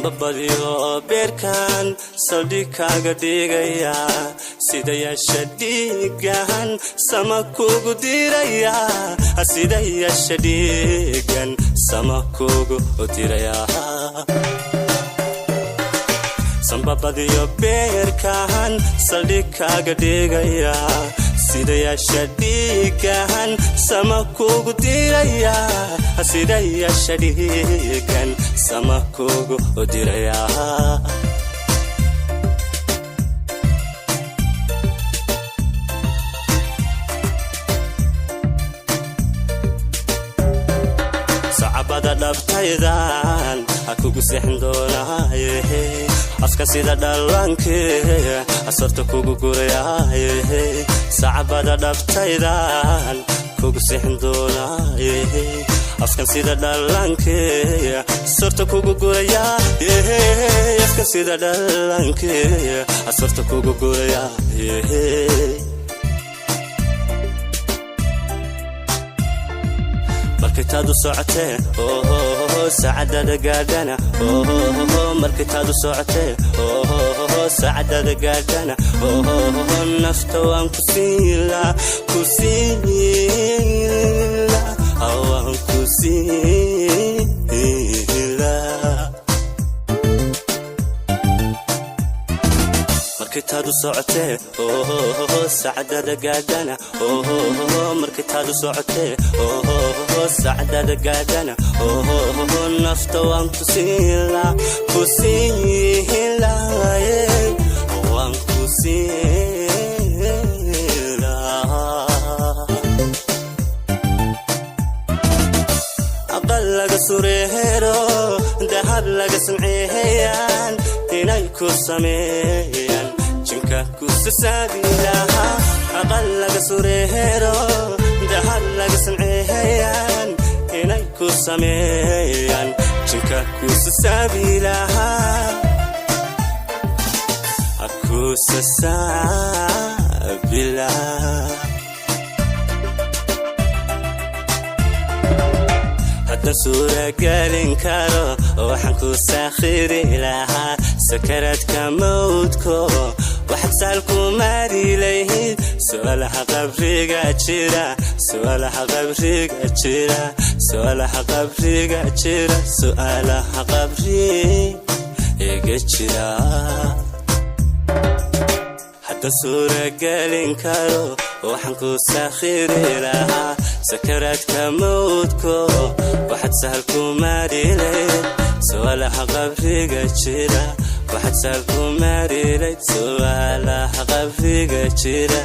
sambabadiyo beerkan saldhigaaga dhigaya sida yeesha dhiigan sama kugu diraya sida yeesha dhiigan sama kugu diraya sambabadiyo beerkan saldhigaaga dhigaya sida yeesha dhiigan sama kugu diraya sida yeesha dhiigan sama kugu diraya sacabada dhabtaydan kugu seexin doonaaye aska sida dhalanke asarta kugu gurayaaye sacabada dhabtaydan kugu seexin doonaaye askan sida dhalanke asarta kugu gurayaaye aska sida dhalanke asarta kugu gurayaaye markitaadu socotee saacadada gaadhana markitaadu socotee saacadada gaadhana nafta waan ku siila waan ku siila markitaadu socotee saacadada gaadhana markitaadu socotee saacadada gaadhana nafta waan ku siila waan ku siila aqal laga sureero dahab laga samceeyaan inay ku sameeyaan jinka ku sasaadilaha aqal laga sureero dahab laga samceeyaan inay ku sameeyaan jinka ku sasaadilaha aku sasaadilaha haddaan suura gelin karo waxaan ku saakhiri lahaa sakaraadka mawdko waxaad saal ku maari lahayd su'aalaha qabriga jira su'aalaha qabriga jira su'aalaha qabriga jira su'aalaha qabriga jira haddaan suura gelin karo waxaan ku saakhiri lahaa sakaraadka mawdko waxaad sahal ku maari lahayd su'aalaha qabriga jira waxaad sahal ku maari lahayd su'aalaha qabriga jira